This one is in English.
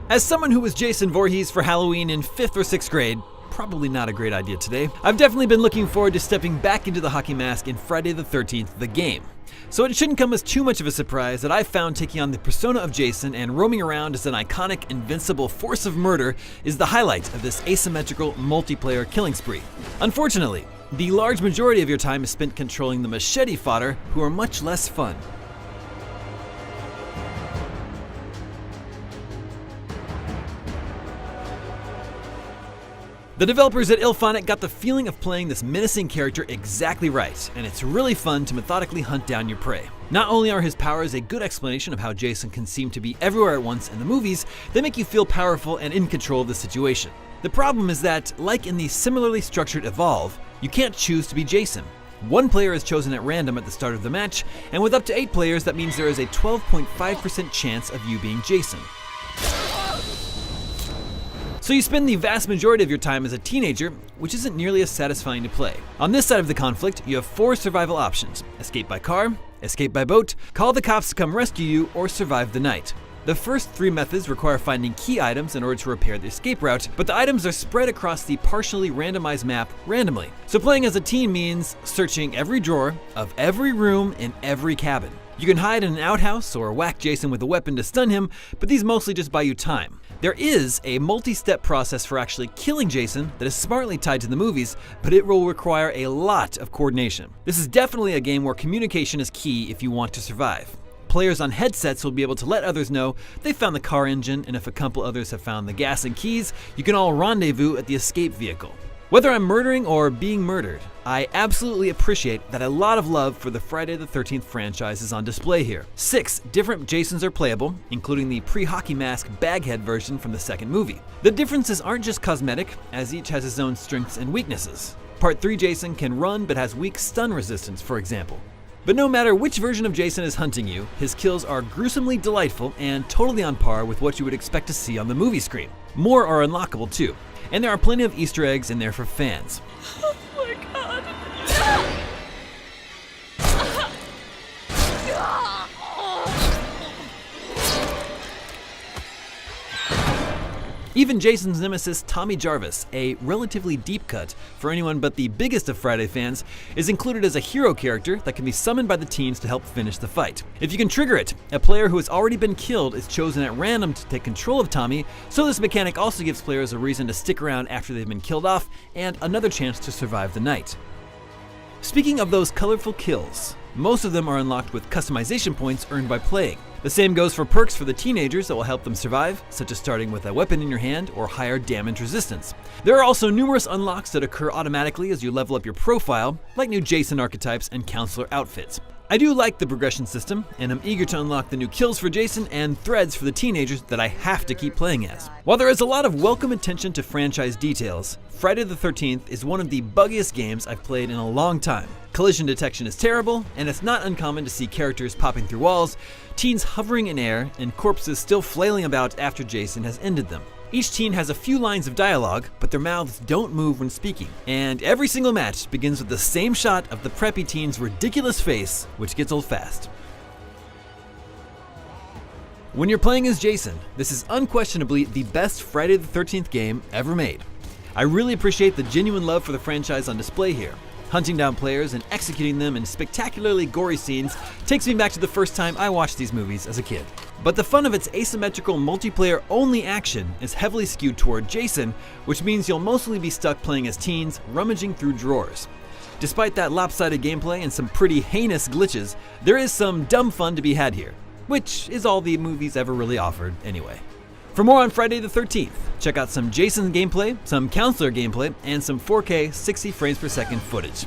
As someone who was Jason Voorhees for Halloween in 5th or 6th grade, probably not a great idea today, I've definitely been looking forward to stepping back into the hockey mask in Friday the 13th, the game. So it shouldn't come as too much of a surprise that I found taking on the persona of Jason and roaming around as an iconic, invincible force of murder is the highlight of this asymmetrical multiplayer killing spree. Unfortunately, the large majority of your time is spent controlling the machete fodder, who are much less fun. The developers at Ltest got the feeling of playing this menacing character exactly right, and it's really fun to methodically hunt down your prey. Not only are his powers a good explanation of how Jason can seem to be everywhere at once in the movies, they make you feel powerful and in control of the situation. The problem is that, like in the similarly structured Evolve, you can't choose to be Jason. One player is chosen at random at the start of the match, and with up to 8 players, that means there is a 12.5% chance of you being Jason. So you spend the vast majority of your time as a teenager, which isn't nearly as satisfying to play. On this side of the conflict, you have 4 survival options: escape by car, escape by boat, call the cops to come rescue you, or survive the night. The first 3 methods require finding key items in order to repair the escape route, but the items are spread across the partially randomized map randomly. So playing as a teen means searching every drawer of every room in every cabin. You can hide in an outhouse or whack Jason with a weapon to stun him, but these mostly just buy you time. There is a multi-step process for actually killing Jason that is smartly tied to the movies, but it will require a lot of coordination. This is definitely a game where communication is key if you want to survive. Players on headsets will be able to let others know they found the car engine, and if a couple others have found the gas and keys, you can all rendezvous at the escape vehicle. Whether I'm murdering or being murdered, I absolutely appreciate that a lot of love for the Friday the 13th franchise is on display here. 6 different Jasons are playable, including the pre-hockey mask baghead version from the second movie. The differences aren't just cosmetic, as each has its own strengths and weaknesses. Part 3 Jason can run but has weak stun resistance, for example. But no matter which version of Jason is hunting you, his kills are gruesomely delightful and totally on par with what you would expect to see on the movie screen. More are unlockable too, and there are plenty of Easter eggs in there for fans. Oh my god. Even Jason's nemesis, Tommy Jarvis, a relatively deep cut for anyone but the biggest of Friday fans, is included as a hero character that can be summoned by the teens to help finish the fight. If you can trigger it, a player who has already been killed is chosen at random to take control of Tommy, so this mechanic also gives players a reason to stick around after they've been killed off and another chance to survive the night. Speaking of those colorful kills, most of them are unlocked with customization points earned by playing. The same goes for perks for the teenagers that will help them survive, such as starting with a weapon in your hand or higher damage resistance. There are also numerous unlocks that occur automatically as you level up your profile, like new Jason archetypes and counselor outfits. I do like the progression system, and I'm eager to unlock the new kills for Jason and threads for the teenagers that I have to keep playing as. While there is a lot of welcome attention to franchise details, Friday the 13th is one of the buggiest games I've played in a long time. Collision detection is terrible, and it's not uncommon to see characters popping through walls, teens hovering in air, and corpses still flailing about after Jason has ended them. Each teen has a few lines of dialogue, but their mouths don't move when speaking. And every single match begins with the same shot of the preppy teen's ridiculous face, which gets old fast. When you're playing as Jason, this is unquestionably the best Friday the 13th game ever made. I really appreciate the genuine love for the franchise on display here. Hunting down players and executing them in spectacularly gory scenes takes me back to the first time I watched these movies as a kid. But the fun of its asymmetrical multiplayer-only action is heavily skewed toward Jason, which means you'll mostly be stuck playing as teens, rummaging through drawers. Despite that lopsided gameplay and some pretty heinous glitches, there is some dumb fun to be had here, which is all the movies ever really offered anyway. For more on Friday the 13th, check out some Jason gameplay, some counselor gameplay, and some 4K 60 frames per second footage.